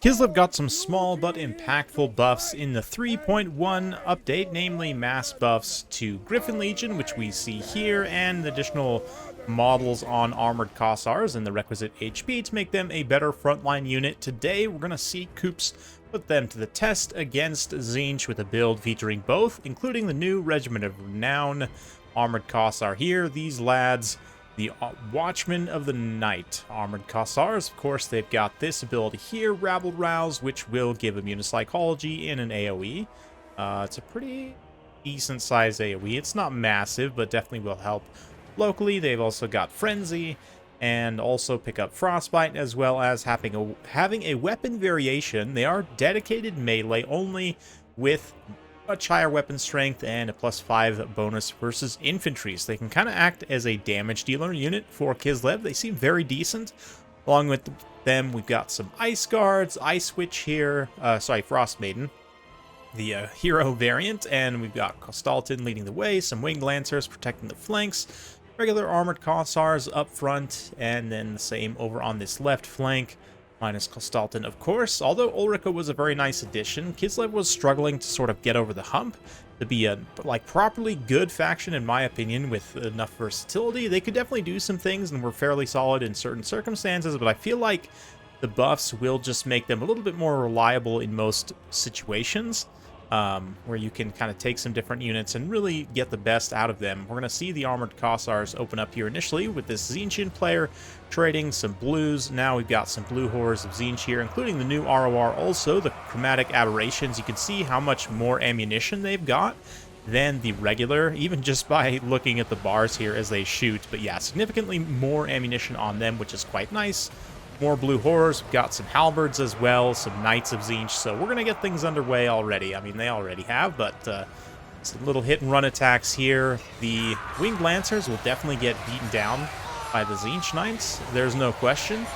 Kislev got some small but impactful buffs in the 3.1 update, namely mass buffs to Griffin Legion, which we see here, and additional models on armored Kossars and the requisite HP to make them a better frontline unit. Today, we're going to see Koops put them to the test against Tzeentch with a build featuring both, including the new Regiment of Renown armored Kossar here. These lads, the Watchmen of the Night armored Kossars. Of course, they've got this ability here, Rabble Rouse, which will give immune to psychology in an AoE. It's a pretty decent size AoE. It's not massive, but definitely will help locally. They've also got Frenzy and also pick up Frostbite, as well as having a weapon variation. They are dedicated melee only with much higher weapon strength and a +5 bonus versus infantry. So they can kind of act as a damage dealer unit for Kislev. They seem very decent. Along with them, we've got some Ice Guards, Ice Witch here, Frost Maiden, the hero variant, and we've got Kostaltin leading the way, some Winged Lancers protecting the flanks, regular armored Kossars up front, and then the same over on this left flank. Minus Kostaltin, of course. Although Ulrika was a very nice addition, Kislev was struggling to sort of get over the hump to be a properly good faction, in my opinion, with enough versatility. They could definitely do some things and were fairly solid in certain circumstances, but I feel like the buffs will just make them a little bit more reliable in most situations, where you can kind of take some different units and really get the best out of them. We're going to see the armored Kossars open up here initially with this Tzeentchian player trading some blues. Now we've got some blue horrors of Tzeentch here, including the new ROR, also the chromatic aberrations. You can see how much more ammunition they've got than the regular, even just by looking at the bars here as they shoot. But yeah, significantly more ammunition on them, which is quite nice. More blue horrors, we've got some halberds as well, some knights of Tzeentch, so we're going to get things underway already. I mean, they already have, but some little hit and run attacks here. The Winged Lancers will definitely get beaten down by the Tzeentch Knights, there's no question.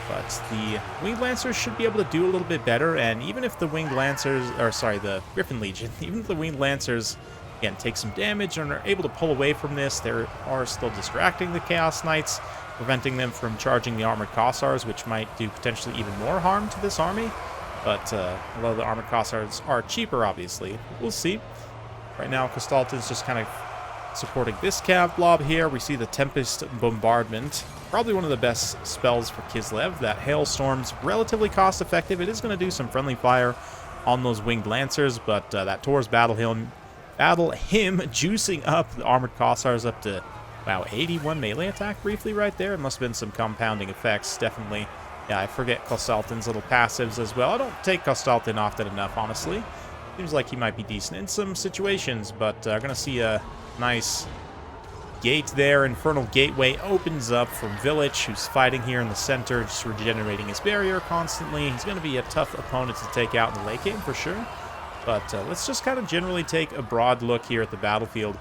But the Winged Lancers should be able to do a little bit better, and even if the Winged Lancers, the Griffin Legion, even if the Winged Lancers, again, take some damage and are able to pull away from this, they are still distracting the Chaos Knights, preventing them from charging the armored Kossars, which might do potentially even more harm to this army. But although the armored Kossars are cheaper, obviously, we'll see. Right now, Kostaltin's just kind of supporting this cav blob here. We see the Tempest Bombardment, probably one of the best spells for Kislev. That Hailstorm's relatively cost-effective. It is going to do some friendly fire on those Winged Lancers, but that Tor's Battle Hymn juicing up the armored Kossars up to, wow, 81 melee attack briefly right there. It must have been some compounding effects, definitely. Yeah, I forget Kostaltin's little passives as well. I don't take Kostaltin often enough, honestly. Seems like he might be decent in some situations, but we're going to see a nice gate there. Infernal Gateway opens up from Village, who's fighting here in the center, just regenerating his barrier constantly. He's going to be a tough opponent to take out in the late game for sure. But let's just kind of generally take a broad look here at the battlefield.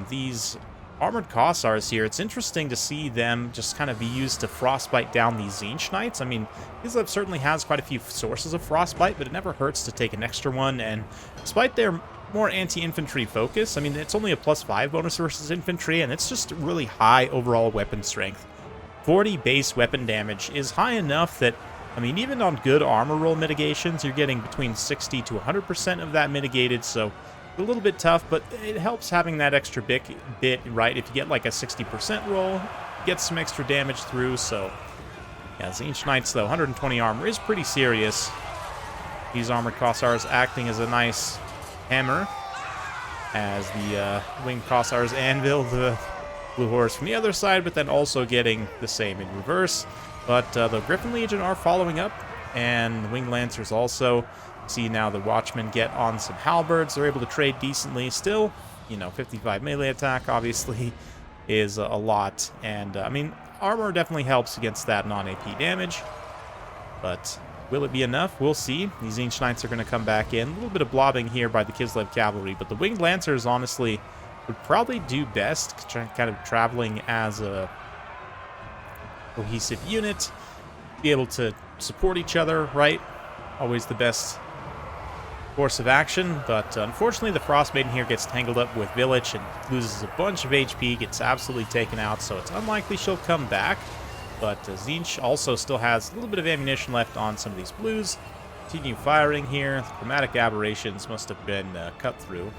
These armored Kossars here, it's interesting to see them just kind of be used to frostbite down these Tzeentch Knights. I mean, Kislev certainly has quite a few sources of frostbite, but it never hurts to take an extra one, and despite their more anti-infantry focus, I mean, it's only a +5 bonus versus infantry, and it's just really high overall weapon strength. 40 base weapon damage is high enough that, I mean, even on good armor roll mitigations, you're getting between 60 to 100% of that mitigated, so a little bit tough, but it helps having that extra bit, right? If you get like a 60% roll, get some extra damage through. So yeah, Tzeentch Knights, though, 120 armor is pretty serious. These armored Kossars acting as a nice hammer as the Winged Kossars anvil the Blue Horse from the other side, but then also getting the same in reverse. But the Griffin Legion are following up, and the Winged Lancers also. See now the Watchmen get on some halberds. They're able to trade decently. Still, 55 melee attack obviously is a lot. And, I mean, armor definitely helps against that non-AP damage. But will it be enough? We'll see. These Tzeentch Knights are going to come back in. A little bit of blobbing here by the Kislev Cavalry. But the Winged Lancers, honestly, would probably do best kind of traveling as a cohesive unit. Be able to support each other, right? Always the best course of action, but unfortunately the Frost Maiden here gets tangled up with Village and loses a bunch of HP, gets absolutely taken out, so it's unlikely she'll come back. But Tzeentch also still has a little bit of ammunition left on some of these blues. Continue firing here. The chromatic aberrations must have been cut through.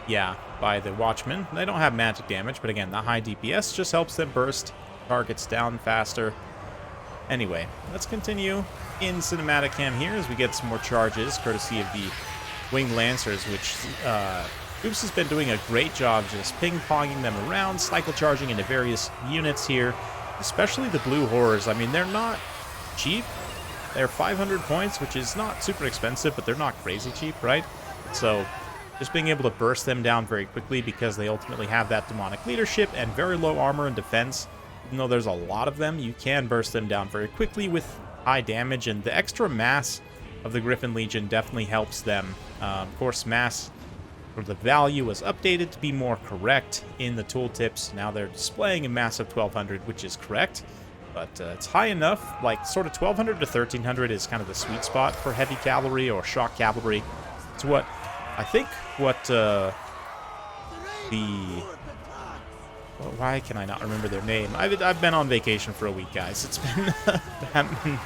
Yeah, by the Watchmen. They don't have magic damage, but again, the high DPS just helps them burst targets down faster. Anyway, let's continue in cinematic cam here as we get some more charges, courtesy of the Winged Lancers, which Oops has been doing a great job just ping-ponging them around, cycle charging into various units here, especially the Blue Horrors. I mean, they're not cheap. They're 500 points, which is not super expensive, but they're not crazy cheap, right? So just being able to burst them down very quickly because they ultimately have that demonic leadership and very low armor and defense. Even though there's a lot of them, you can burst them down very quickly with high damage, and the extra mass of the Griffin Legion definitely helps them. Of course, mass for the value was updated to be more correct in the tooltips. Now they're displaying a mass of 1200, which is correct, but it's high enough. Like, sort of 1200 to 1300 is kind of the sweet spot for heavy cavalry or shock cavalry. It's what I think why can I not remember their name? I've been on vacation for a week, guys. It's been I haven't been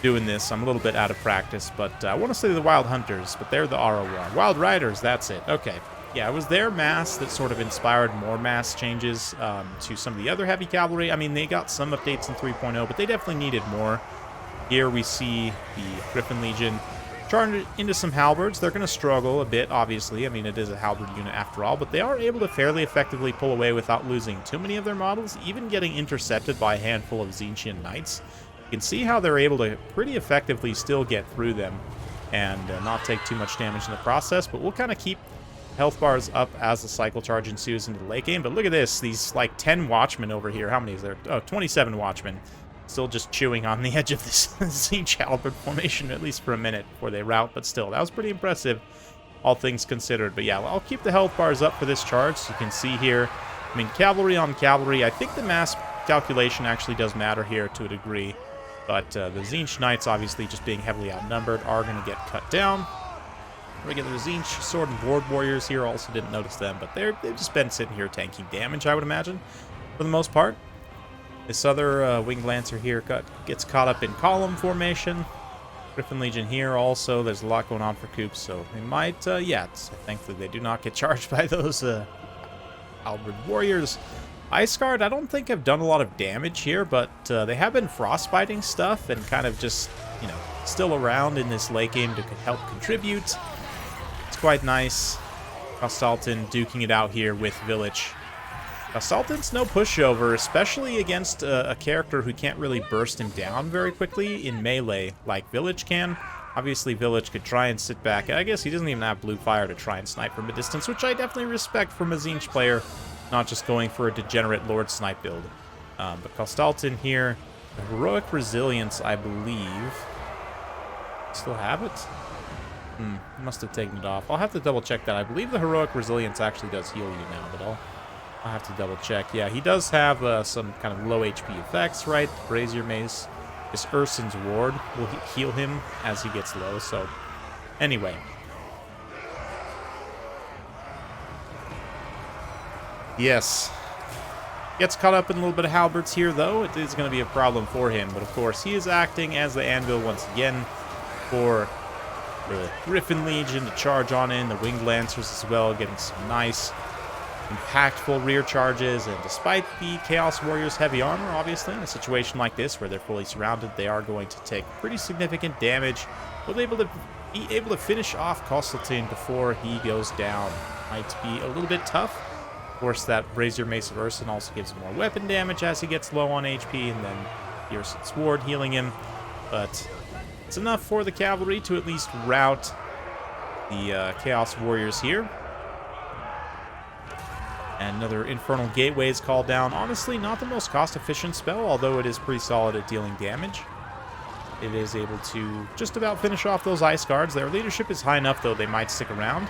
doing this. I'm a little bit out of practice, but I want to say the Wild Hunters, but they're the ROR. Wild Riders, that's it. Okay. Yeah, it was their mass that sort of inspired more mass changes to some of the other heavy cavalry. I mean, they got some updates in 3.0, but they definitely needed more. Here we see the Griffin Legion charged into some halberds. They're going to struggle a bit, obviously. I mean, it is a halberd unit after all, but they are able to fairly effectively pull away without losing too many of their models, even getting intercepted by a handful of Tzeentchian knights. You can see how they're able to pretty effectively still get through them and not take too much damage in the process, but we'll kind of keep health bars up as the cycle charge ensues into the late game. But look at this, these like 10 Watchmen over here. How many is there? Oh, 27 Watchmen. Still just chewing on the edge of this Tzeentch halberd formation, at least for a minute before they rout. But still, that was pretty impressive, all things considered. But yeah, I'll keep the health bars up for this charge. So you can see here, I mean, cavalry on cavalry. I think the mass calculation actually does matter here to a degree. But the Tzeentch Knights, obviously just being heavily outnumbered, are going to get cut down. Regular Tzeentch Sword and Board Warriors here, also didn't notice them, but they've just been sitting here tanking damage, I would imagine, for the most part. This other Winged Lancer here gets caught up in column formation. Griffin Legion here also, there's a lot going on for Coops, so they might, thankfully they do not get charged by those Halberd Warriors. Ice Guard, I don't think have done a lot of damage here, but they have been frostbiting stuff and kind of just, you know, still around in this late game to help contribute. It's quite nice. Kostaltin duking it out here with Village. Kostaltin's no pushover, especially against a character who can't really burst him down very quickly in melee like Village can. Obviously, Village could try and sit back. I guess he doesn't even have blue fire to try and snipe from a distance, which I definitely respect from a Tzeentch player, not just going for a degenerate Lord Snipe build. But Kostaltin here, the Heroic Resilience, I believe. Still have it? Must have taken it off. I'll have to double check that. I believe the Heroic Resilience actually does heal you now, but I'll have to double check. Yeah, he does have some kind of low HP effects, right? Brazier Mace. This Urson's Ward will heal him as he gets low, so anyway. Yes. Gets caught up in a little bit of halberds here, though. It is going to be a problem for him, but of course he is acting as the anvil once again for the Griffin Legion to charge on in, the Winged Lancers as well, getting some nice impactful rear charges. And despite the Chaos Warriors' heavy armor, obviously, in a situation like this where they're fully surrounded, they are going to take pretty significant damage. Will be able to finish off Kostaltin before he goes down. Might be a little bit tough. Of course, that Brazier Mace of Urson also gives him more weapon damage as he gets low on HP, and then Urson's Ward healing him. But it's enough for the cavalry to at least rout the Chaos Warriors here. And another Infernal Gateway is called down. Honestly, not the most cost-efficient spell, although it is pretty solid at dealing damage. It is able to just about finish off those Ice Guards. Their leadership is high enough, though they might stick around.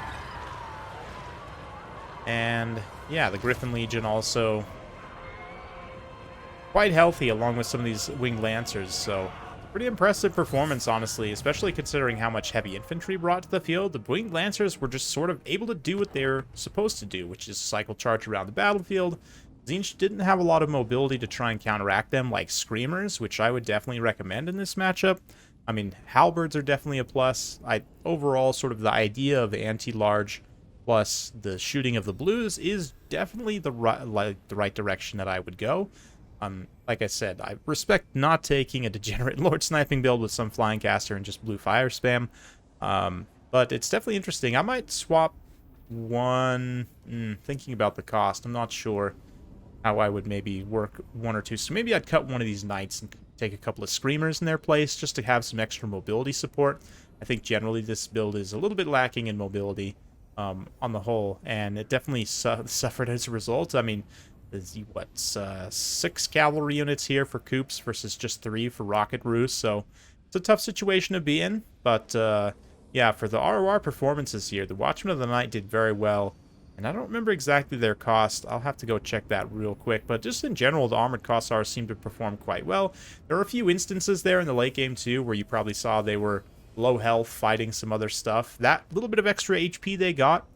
And yeah, the Griffin Legion also quite healthy along with some of these Winged Lancers, so pretty impressive performance, honestly, especially considering how much heavy infantry brought to the field. The Winged Lancers were just sort of able to do what they're supposed to do, which is cycle charge around the battlefield, Tzeentch didn't have a lot of mobility to try and counteract them, like Screamers, which I would definitely recommend in this matchup. I mean, Halberds are definitely a plus. Overall, sort of the idea of anti-large plus the shooting of the blues is definitely the right direction that I would go. Like I said, I respect not taking a degenerate Lord sniping build with some flying caster and just blue fire spam. But it's definitely interesting. I might swap one, thinking about the cost, I'm not sure how I would maybe work one or two. So maybe I'd cut one of these knights and take a couple of screamers in their place just to have some extra mobility support. I think generally this build is a little bit lacking in mobility on the whole, and it definitely suffered as a result. I mean, there's, 6 cavalry units here for Coops versus just 3 for Rocket Roost, so it's a tough situation to be in. But yeah, for the ROR performances here, the Watchman of the Night did very well. And I don't remember exactly their cost. I'll have to go check that real quick. But just in general, the armored Kossars seem to perform quite well. There are a few instances there in the late game, too, where you probably saw they were low health fighting some other stuff. That little bit of extra HP they got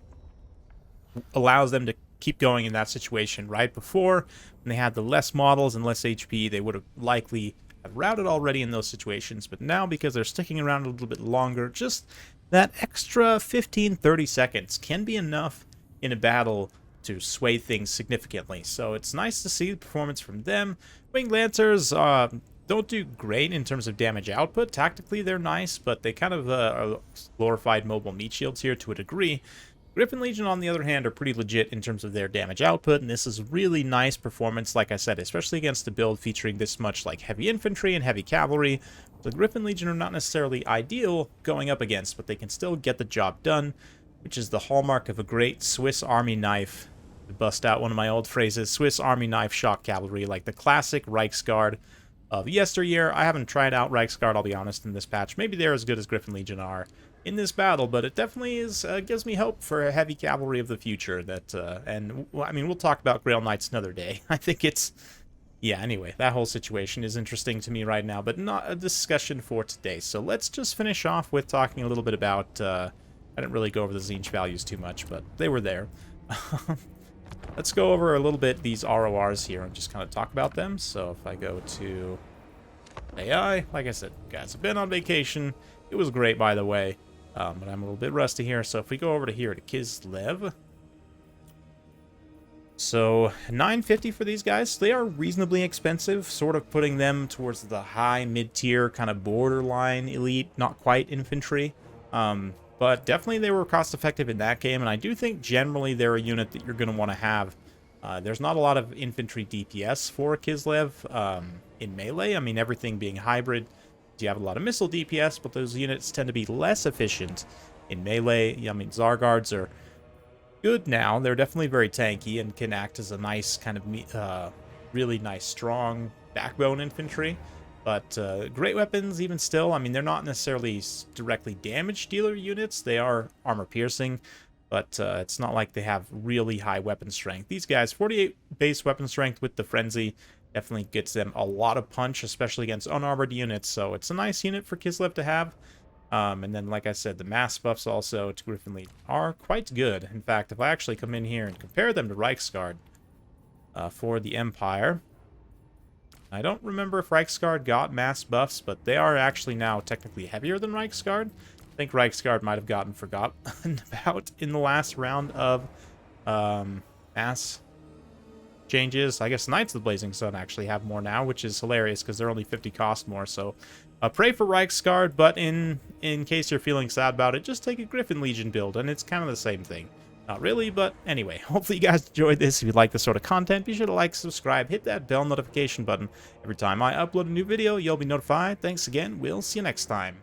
allows them to keep going in that situation. Right before, when they had the less models and less HP, they would have likely have routed already in those situations. But now, because they're sticking around a little bit longer, just that extra 15-30 seconds can be enough in a battle to sway things significantly. So it's nice to see the performance from them. Winged Lancers don't do great in terms of damage output. Tactically, they're nice, but they kind of are glorified mobile meat shields here to a degree. Griffin Legion, on the other hand, are pretty legit in terms of their damage output, and this is really nice performance, like I said, especially against a build featuring this much like heavy infantry and heavy cavalry. The Griffin Legion are not necessarily ideal going up against, but they can still get the job done, which is the hallmark of a great Swiss Army knife. To bust out one of my old phrases, Swiss Army knife shock cavalry, like the classic Reichsguard of yesteryear. I haven't tried out Reichsguard, I'll be honest, in this patch. Maybe they're as good as Griffin Legion are in this battle, but it definitely is gives me hope for a heavy cavalry of the future. And I mean, we'll talk about Grail Knights another day. I think it's, yeah, anyway, that whole situation is interesting to me right now, but not a discussion for today. So let's just finish off with talking a little bit about, I didn't really go over the Tzeentch values too much, but they were there. Let's go over a little bit these RORs here and just kind of talk about them. So if I go to AI, like I said, guys, I've been on vacation. It was great, by the way, but I'm a little bit rusty here. So if we go over to here to Kislev, so $950 for these guys. They are reasonably expensive, sort of putting them towards the high mid-tier kind of borderline elite, not quite infantry. But definitely they were cost-effective in that game, and I do think generally they're a unit that you're going to want to have. There's not a lot of infantry DPS for Kislev in melee. I mean, everything being hybrid, you have a lot of missile DPS, but those units tend to be less efficient in melee. I mean, Zargards are good now. They're definitely very tanky and can act as a nice kind of really nice, strong backbone infantry. But great weapons, even still, I mean, they're not necessarily directly damage dealer units. They are armor piercing, but it's not like they have really high weapon strength. These guys, 48 base weapon strength with the Frenzy, definitely gets them a lot of punch, especially against unarmored units. So it's a nice unit for Kislev to have. And then, like I said, the mass buffs also to Griffin Legion are quite good. In fact, if I actually come in here and compare them to Reichsguard for the Empire, I don't remember if Reichsguard got mass buffs, but they are actually now technically heavier than Reichsguard. I think Reichsguard might have gotten forgotten about in the last round of mass changes. I guess Knights of the Blazing Sun actually have more now, which is hilarious because they're only 50 cost more. So pray for Reichsguard, but in case you're feeling sad about it, just take a Griffin Legion build, and it's kind of the same thing. Not really, but anyway, hopefully you guys enjoyed this. If you like this sort of content, be sure to like, subscribe, hit that bell notification button. Every time I upload a new video, you'll be notified. Thanks again. We'll see you next time.